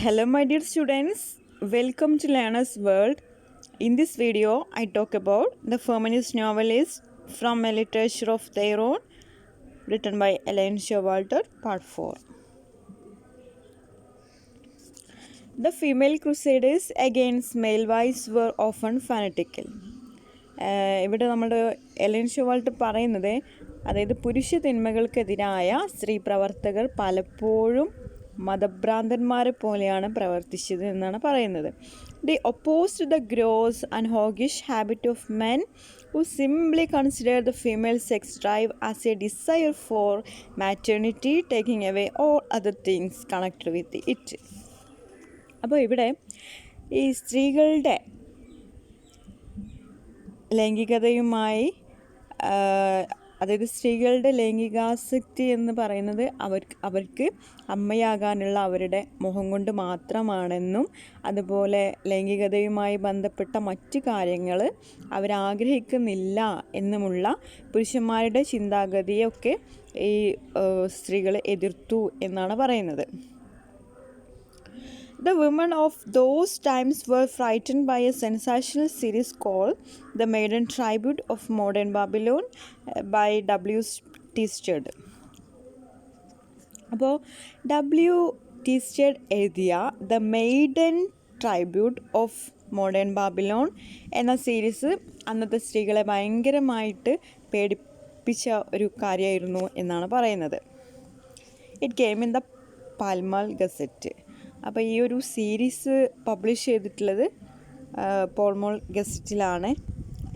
Hello my dear students, welcome to Learner's World. In this video, I talk about the feminist novelist from a literature of their own, written by Elaine Showalter, Part 4. The female crusaders against male wives were often fanatical. ഇവിടെ നമ്മുടെ Ellen ഷോവാൾട്ട് പറയുന്നത് അതായത് പുരുഷ തിന്മകൾക്കെതിരായ സ്ത്രീ പ്രവർത്തകർ പലപ്പോഴും മതഭ്രാന്തന്മാരെ പോലെയാണ് പ്രവർത്തിച്ചത് എന്നാണ് പറയുന്നത്. The opposed the gross and hoggish habit of men who simply consider the female sex drive as a desire for maternity, taking away all other things connected with it. അപ്പോൾ ഇവിടെ ഈ സ്ത്രീകളുടെ ലൈംഗികതയുമായി അതായത് സ്ത്രീകളുടെ ലൈംഗികാസക്തി എന്ന് പറയുന്നത് അവർക്ക് അമ്മയാകാനുള്ള അവരുടെ മോഹം കൊണ്ട് മാത്രമാണെന്നും അതുപോലെ ലൈംഗികതയുമായി ബന്ധപ്പെട്ട മറ്റു കാര്യങ്ങൾ അവരാഗ്രഹിക്കുന്നില്ല എന്നുമുള്ള പുരുഷന്മാരുടെ ചിന്താഗതിയൊക്കെ ഈ സ്ത്രീകൾ എതിർത്തു എന്നാണ് പറയുന്നത്. The women of those times were frightened by a sensational series called The Maiden Tribute of Modern Babylon by W. T. Stead. അപ്പോൾ W.T. Stead എഴുതിയ The Maiden Tribute of Modern Babylon എന്ന സീരീസ് അന്നത്തെ സ്ത്രീകളെ ഭയങ്കരമായിട്ട് പേടിപ്പിച്ച ഒരു കാര്യമായിരുന്നു എന്നാണ് പറയുന്നത്. It came in the Pall Mall Gazette. അപ്പോൾ ഈ ഒരു സീരീസ് പബ്ലിഷ് ചെയ്തിട്ടുള്ളത് പോൾമോൾ ഗസറ്റിലാണ്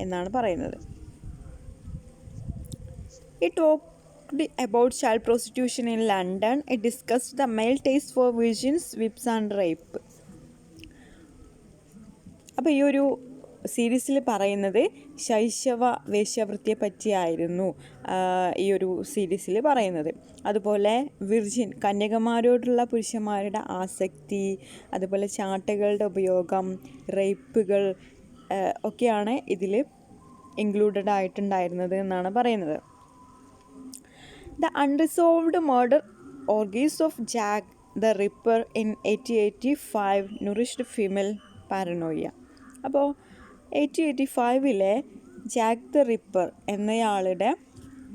എന്നാണ് പറയുന്നത്. It talked about child prostitution in London. It discussed the male taste for virgins, whips and rape. അപ്പോൾ ഈ ഒരു സീരീസിൽ പറയുന്നത് ശൈശവ വേശ്യാവൃത്തിയെ പറ്റിയായിരുന്നു ഈ ഒരു സീരീസിൽ പറയുന്നത്. അതുപോലെ വിർജിൻ കന്യകമാരോടുള്ള പുരുഷന്മാരുടെ ആസക്തി, അതുപോലെ ചാട്ടകളുടെ ഉപയോഗം, റേപ്പുകൾ ഒക്കെയാണ് ഇതിൽ ഇൻക്ലൂഡഡ് ആയിട്ടുണ്ടായിരുന്നത് എന്നാണ് പറയുന്നത്. The unresolved murder orgies of Jack the Ripper in 1885 nourished female paranoia. അപ്പോൾ 1885 ജാക്ക് ദ റിപ്പർ എന്നയാളുടെ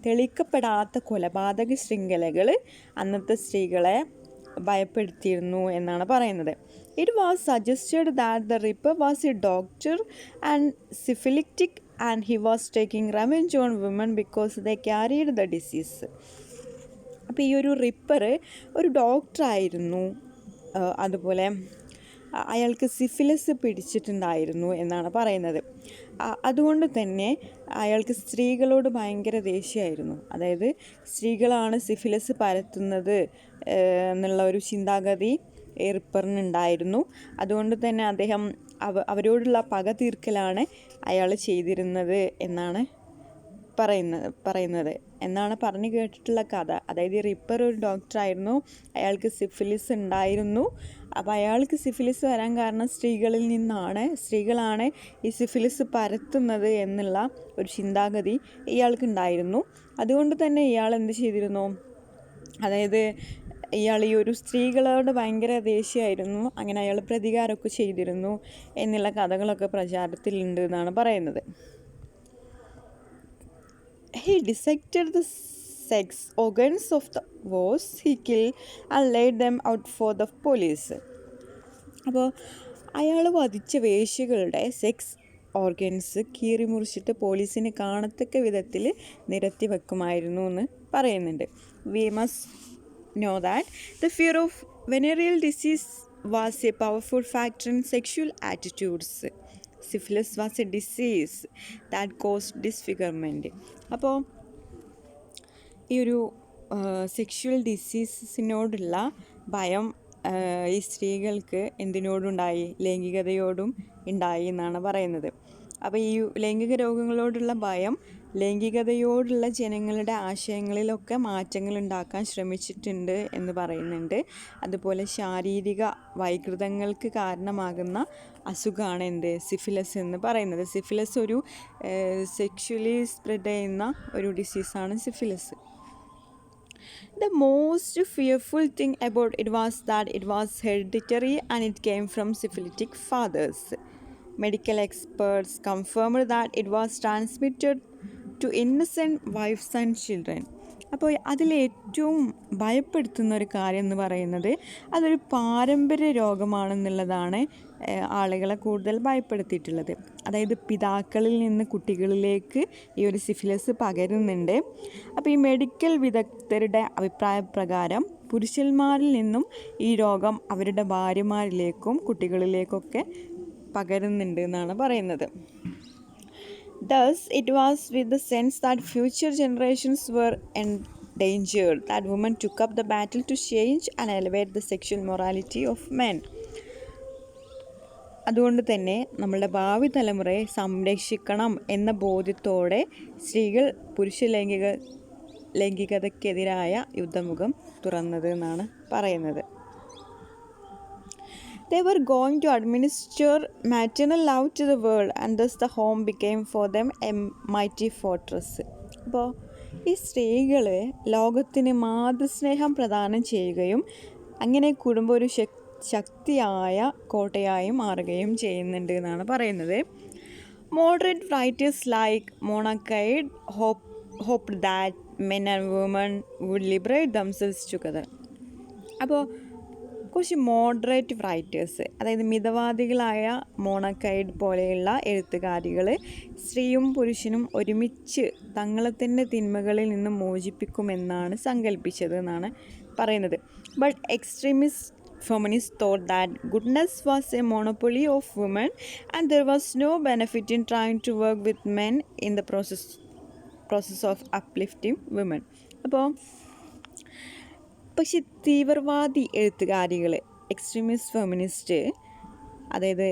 തെളിയിക്കപ്പെടാത്ത കൊലപാതക ശൃംഖലകൾ അന്നത്തെ സ്ത്രീകളെ ഭയപ്പെടുത്തിയിരുന്നു എന്നാണ് പറയുന്നത്. It was suggested that the Ripper was a doctor and syphilitic and he was taking revenge on women because they carried the disease. അപ്പോൾ ഈ ഒരു റിപ്പർ ഒരു ഡോക്ടറായിരുന്നു, അതുപോലെ അയാൾക്ക് സിഫിലിസ് പിടിച്ചിട്ടുണ്ടായിരുന്നു എന്നാണ് പറയുന്നത്. അതുകൊണ്ട് തന്നെ അയാൾക്ക് സ്ത്രീകളോട് ഭയങ്കര ദേഷ്യമായിരുന്നു. അതായത് സ്ത്രീകളാണ് സിഫിലിസ് പരത്തുന്നത് എന്നുള്ള ഒരു ചിന്താഗതി റിപ്പറിനുണ്ടായിരുന്നു. അതുകൊണ്ട് തന്നെ അദ്ദേഹം അവരോടുള്ള പക തീർക്കലാണ് അയാൾ ചെയ്തിരുന്നത് എന്നാണ് പറയുന്നത് എന്നാണ് പറഞ്ഞു കേട്ടിട്ടുള്ള കഥ. അതായത് റിപ്പർ ഒരു ഡോക്ടറായിരുന്നു, അയാൾക്ക് സിഫിലിസ് ഉണ്ടായിരുന്നു. അപ്പോൾ അയാൾക്ക് സിഫിലിസ് വരാൻ കാരണം സ്ത്രീകളാണ് ഈ സിഫിലിസ് പരത്തുന്നത് എന്നുള്ള ഒരു ചിന്താഗതി ഇയാൾക്കുണ്ടായിരുന്നു. അതുകൊണ്ട് തന്നെ ഇയാൾ എന്ത് ചെയ്തിരുന്നു, അതായത് ഇയാൾ ഈ ഒരു സ്ത്രീകളോട് ഭയങ്കര ദേഷ്യമായിരുന്നു, അങ്ങനെ അയാൾ പ്രതികാരമൊക്കെ ചെയ്തിരുന്നു എന്നുള്ള കഥകളൊക്കെ പ്രചാരത്തിലുണ്ട് എന്നാണ് പറയുന്നത്. He dissected the sex organs of the was he killed and laid them out for the police. അപ്പോൾ അയാൾ വധിച്ച വേശ്യകളുടെ സെക്സ് ഓർഗൻസ് കീറി മുറിച്ചിട്ട് പോലീസിന് കാണത്തക്ക വിധത്തിൽ നിരത്തി വെക്കുമായിരുന്നു എന്ന് പറയുന്നുണ്ട്. We must know that the fear of venereal disease was a powerful factor in sexual attitudes. Syphilis was a disease that caused disfigurement. അപ്പോൾ ഈ ഒരു സെക്ഷുവൽ ഡിസീസസിനോടുള്ള ഭയം ഈ സ്ത്രീകൾക്ക് എന്തിനോടുണ്ടായി, ലൈംഗികതയോടും ഉണ്ടായി എന്നാണ് പറയുന്നത്. അപ്പോൾ ഈ ലൈംഗിക രോഗങ്ങളോടുള്ള ഭയം ലൈംഗികതയോടുള്ള ജനങ്ങളുടെ ആശയങ്ങളിലൊക്കെ മാറ്റങ്ങൾ ഉണ്ടാക്കാൻ ശ്രമിച്ചിട്ടുണ്ട് എന്ന് പറയുന്നുണ്ട്. അതുപോലെ ശാരീരിക വൈകൃതങ്ങൾക്ക് കാരണമാകുന്ന അസുഖമാണ് സിഫിലിസ് എന്ന് പറയുന്നത്. സിഫിലിസ് ഒരു സെക്ഷുവലി സ്പ്രെഡ് ചെയ്യുന്ന ഒരു ഡിസീസാണ് syphilis. The most fearful thing about it was that it was hereditary and it came from syphilitic fathers. Medical experts confirmed that it was transmitted to innocent wives and children. അപ്പോൾ അതിലേറ്റവും ഭയപ്പെടുത്തുന്ന ഒരു കാര്യം എന്ന് പറയുന്നത് അതൊരു പാരമ്പര്യ രോഗമാണെന്നുള്ളതാണ് ആളുകളെ കൂടുതൽ ഭയപ്പെടുത്തിയിട്ടുള്ളത്. അതായത് പിതാക്കളിൽ നിന്ന് കുട്ടികളിലേക്ക് ഈ ഒരു സിഫിലിസ് പകരുന്നുണ്ട്. അപ്പോൾ ഈ മെഡിക്കൽ വിദഗ്ധരുടെ അഭിപ്രായപ്രകാരം പുരുഷന്മാരിൽ നിന്നും ഈ രോഗം അവരുടെ ഭാര്യമാരിലേക്കും കുട്ടികളിലേക്കൊക്കെ പകരുന്നുണ്ട് എന്നാണ് പറയുന്നത്. Thus, it was with the sense that future generations were endangered that women took up the battle to change and elevate the sexual morality of men. അതുകൊണ്ട് തന്നെ നമ്മളുടെ ഭാവി തലമുറയെ സംരക്ഷിക്കണം എന്ന ബോധ്യത്തോടെ സ്ത്രീകൾ പുരുഷ ലൈംഗികതയ്ക്കെതിരായ യുദ്ധമുഖം തുറന്നത് എന്നാണ് പറയുന്നത്. They were going to administer maternal love to the world and thus the home became for them a mighty fortress. അപ്പോൾ ഈ സ്ത്രീകൾ ലോകത്തിന് മാതൃസ്നേഹം പ്രദാനം ചെയ്യുകയും അങ്ങനെ കുടുംബം ഒരു ശക്തിയായ കോട്ടയായി മാറുകയും ചെയ്യുന്നുണ്ട് എന്നാണ് പറയുന്നത്. Moderate writers like Monacide hoped that men and women would liberate themselves together. അപ്പോൾ കുറച്ച് മോഡറേറ്റ് റൈറ്റേഴ്സ്, അതായത് മിതവാദികളായ മോണക്കൈഡ് പോലെയുള്ള എഴുത്തുകാരികൾ സ്ത്രീയും പുരുഷനും ഒരുമിച്ച് തങ്ങളെ തന്നെ തിന്മകളിൽ നിന്ന് മോചിപ്പിക്കുമെന്നാണ് സങ്കല്പിച്ചത് എന്നാണ് പറയുന്നത്. But extremist feminists thought that goodness was a monopoly of women and there was no benefit in trying to work with men in the process of uplifting women. പക്ഷെ തീവ്രവാദി എഴുത്തുകാരികൾ, എക്സ്ട്രീമിസ്റ്റ് ഫെമിനിസ്റ്റ്, അതായത്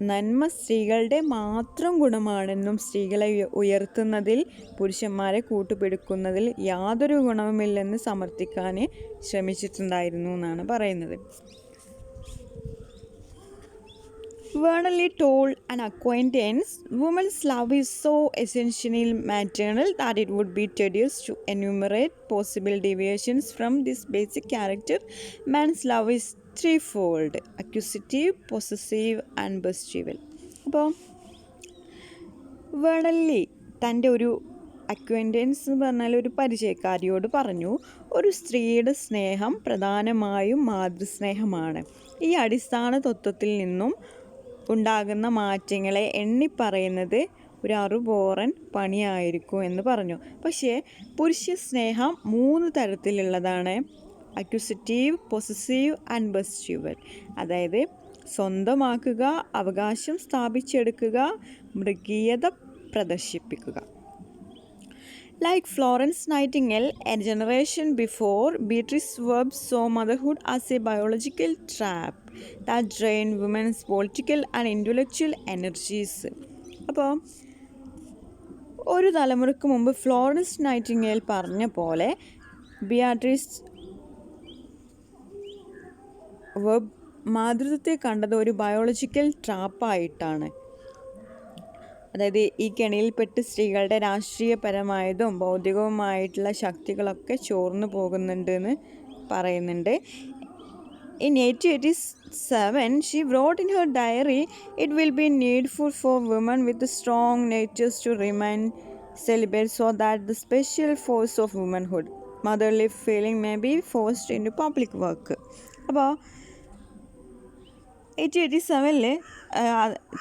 നന്മ സ്ത്രീകളുടെ മാത്രം ഗുണമാണെന്നും സ്ത്രീകളെ ഉയർത്തുന്നതിൽ പുരുഷന്മാരെ കൂട്ടുപിടിക്കുന്നതിൽ യാതൊരു ഗുണവുമില്ലെന്ന് സമർത്ഥിക്കാൻ ശ്രമിച്ചിട്ടുണ്ടായിരുന്നു എന്നാണ് പറയുന്നത്. Vernally told an acquaintance, woman's love is so essentially maternal that it would be tedious to enumerate possible deviations from this basic character. Man's love is threefold: acquisitive, possessive and benevolent. അപ്പോൾ വേണല്ലി തൻ്റെ ഒരു acquaintance എന്ന് പറഞ്ഞാൽ ഒരു പരിചയക്കാരിയോട് പറഞ്ഞു, ഒരു സ്ത്രീയുടെ സ്നേഹം പ്രധാനമായും മാതൃസ്നേഹമാണ്. ഈ അടിസ്ഥാന തത്വത്തിൽ നിന്നും ഉണ്ടാകുന്ന മാറ്റങ്ങളെ എണ്ണിപ്പറയുന്നത് ഒരു അറുപോറൻ പണിയായിരിക്കും എന്ന് പറഞ്ഞു. പക്ഷേ പുരുഷ സ്നേഹം 3 തരത്തിലുള്ളതാണ്: അക്യൂസിറ്റീവ്, പൊസസീവ് ആൻഡ് ബെസ്റ്റ്യൂവൽ. അതായത് സ്വന്തമാക്കുക, അവകാശം സ്ഥാപിച്ചെടുക്കുക, മൃഗീയത പ്രദർശിപ്പിക്കുക. Like Florence Nightingale, a generation before, Beatrice Webb saw motherhood as a biological trap that drained women's political and intellectual energies. അപ്പോൾ ഒരു തലമുറയ്ക്ക് മുമ്പ് ഫ്ലോറൻസ് നൈറ്റിംഗേൽ പറഞ്ഞ പോലെ ബിയാട്രിസ് വെബ് മാതൃത്വത്തെ കണ്ടത് ഒരു ബയോളജിക്കൽ ട്രാപ്പായിട്ടാണ്. അതായത് ഈ കെണിയിൽപ്പെട്ട് സ്ത്രീകളുടെ രാഷ്ട്രീയപരമായതും ബൗദ്ധികവുമായിട്ടുള്ള ശക്തികളൊക്കെ ചോർന്നു പോകുന്നുണ്ട് എന്ന് പറയുന്നുണ്ട്. In 1887, she wrote in her diary, "It will be needful for women with strong natures to remain celibate so that the special force of womanhood, motherly feeling, may be forced into public work." അപ്പോൾ 1887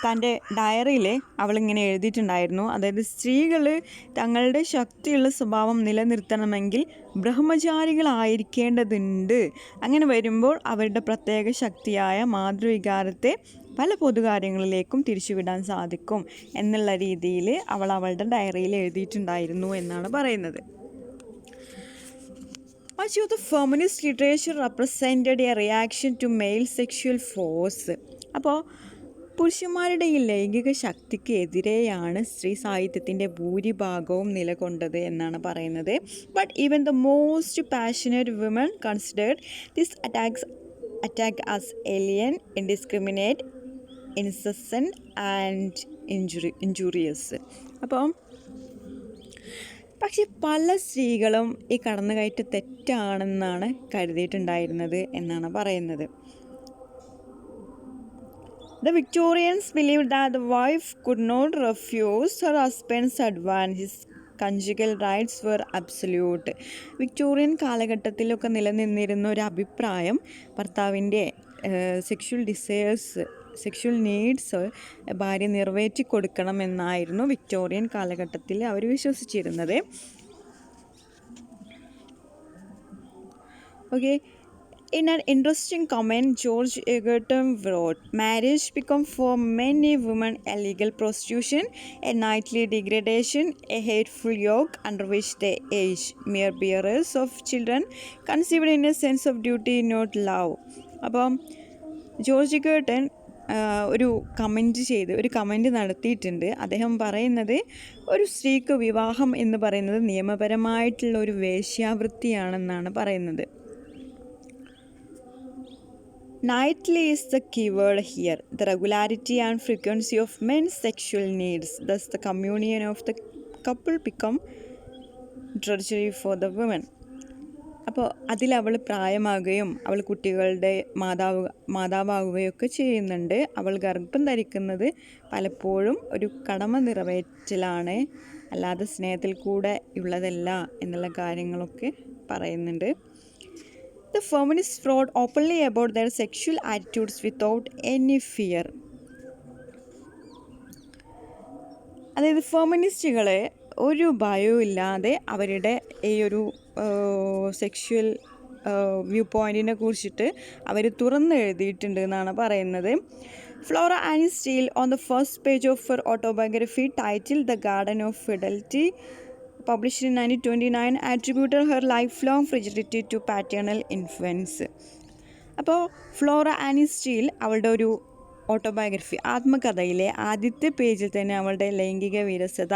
തൻ്റെ ഡയറിയിൽ അവളിങ്ങനെ എഴുതിയിട്ടുണ്ടായിരുന്നു, അതായത് സ്ത്രീകൾ തങ്ങളുടെ ശക്തിയുള്ള സ്വഭാവം നിലനിർത്തണമെങ്കിൽ ബ്രഹ്മചാരികളായിരിക്കേണ്ടതുണ്ട്. അങ്ങനെ വരുമ്പോൾ അവരുടെ പ്രത്യേക ശക്തിയായ മാതൃവികാരത്തെ പല പൊതുകാര്യങ്ങളിലേക്കും തിരിച്ചുവിടാൻ സാധിക്കും എന്നുള്ള രീതിയിൽ അവൾ അവളുടെ ഡയറിയിൽ എഴുതിയിട്ടുണ്ടായിരുന്നു എന്നാണ് പറയുന്നത്. Much of the feminist literature represented a reaction to male sexual force. അപ്പോൾ പുരുഷന്മാരുടെ ഈ ലൈംഗിക ശക്തിക്ക് എതിരെയാണ് സ്ത്രീ സാഹിത്യത്തിൻ്റെ ഭൂരിഭാഗവും നിലകൊണ്ടത് എന്നാണ് പറയുന്നത്. But even the most passionate women considered this attack as alien, indiscriminate, insensate and injurious. അപ്പോൾ പക്ഷെ പല സ്ത്രീകളും ഈ കടന്നുകയറ്റം തെറ്റാണെന്നാണ് കരുതിയിട്ടുണ്ടായിരുന്നത് എന്നാണ് പറയുന്നത്. The Victorians believed that the wife could not refuse her husband's advance. His conjugal rights were absolute. Victorian കാലഘട്ടത്തിലൊക്കെ നിലനിന്നിരുന്ന ഒരു അഭിപ്രായം ഭർത്താവിൻ്റെ സെക്ഷൽ നീഡ്സ് ഭാര്യ നിറവേറ്റി കൊടുക്കണമെന്നായിരുന്നു വിക്ടോറിയൻ കാലഘട്ടത്തിൽ അവർ വിശ്വസിച്ചിരുന്നത്. Okay. In an interesting comment, George Egerton wrote, "Marriage became for many women a legal prostitution, a nightly degradation, a hateful yoke under which they age, mere bearers of children, conceived in a sense of duty, not love." അപ്പം George എഗർട്ടൺ ഒരു comment നടത്തിയിട്ടുണ്ട്. അദ്ദേഹം പറയുന്നത് ഒരു സ്ത്രീക്ക് വിവാഹം എന്ന് പറയുന്നത് നിയമപരമായിട്ടുള്ള ഒരു വേശ്യാവൃത്തിയാണെന്നാണ് പറയുന്നത്. Nightly is the keyword here. The regularity and frequency of men's sexual needs. Thus, the communion of the couple become drudgery for the women. അപ്പോൾ അതിലവൾ പ്രായമാകുകയും അവൾ കുട്ടികളുടെ മാതാവാകുകയൊക്കെ ചെയ്യുന്നുണ്ട്. അവൾ ഗർഭം ധരിക്കുന്നത് പലപ്പോഴും ഒരു കടമ നിറവേറ്റലാണ്, അല്ലാതെ സ്നേഹത്തിൽ കൂടെ ഉള്ളതല്ല എന്നുള്ള കാര്യങ്ങളൊക്കെ പറയുന്നുണ്ട്. The feminists wrote openly about their sexual attitudes without any fear. അതായത് ഫെമിനിസ്റ്റുകൾ ഒരു ഭയവും ഇല്ലാതെ അവരുടെ ഈ ഒരു സെക്ഷുവൽ വ്യൂ പോയിൻറ്റിനെ കുറിച്ചിട്ട് അവർ തുറന്ന് എഴുതിയിട്ടുണ്ട് എന്നാണ് പറയുന്നത്. Flora Annie steel on the first page of her autobiography title the garden of fidelity, published in 1929, attributed her lifelong frigidity to paternal influence. അപ്പോൾ ഫ്ലോറ ആനി സ്റ്റീൽ അവളുടെ ഒരു ഓട്ടോബയോഗ്രഫി ആത്മകഥയിലെ ആദ്യത്തെ പേജിൽ തന്നെ അവളുടെ ലൈംഗിക വിരസത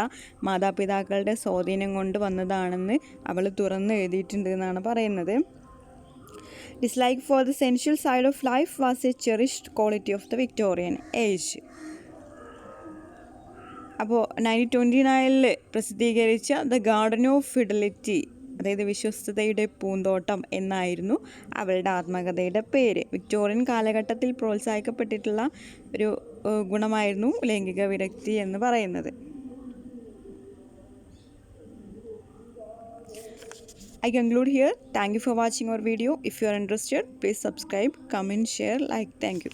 മാതാപിതാക്കളുടെ സ്വാധീനം കൊണ്ട് വന്നതാണെന്ന് അവൾ തുറന്ന് എഴുതിയിട്ടുണ്ട് എന്നാണ് പറയുന്നത്. Dislike for the sensual side of life was a cherished quality of the Victorian age. അപ്പോൾ 1929 പ്രസിദ്ധീകരിച്ച ദ ഗാർഡൻ ഓഫ് ഫിഡലിറ്റി, അതായത് വിശ്വസ്തതയുടെ പൂന്തോട്ടം എന്നായിരുന്നു അവളുടെ ആത്മകഥയുടെ പേര്. വിക്ടോറിയൻ കാലഘട്ടത്തിൽ പ്രോത്സാഹിക്കപ്പെട്ടിട്ടുള്ള ഒരു ഗുണമായിരുന്നു ലൈംഗിക വിരക്തി എന്ന് പറയുന്നത്. I conclude here. Thank you for watching our video. If you are interested, please subscribe, comment, share, like. Thank you.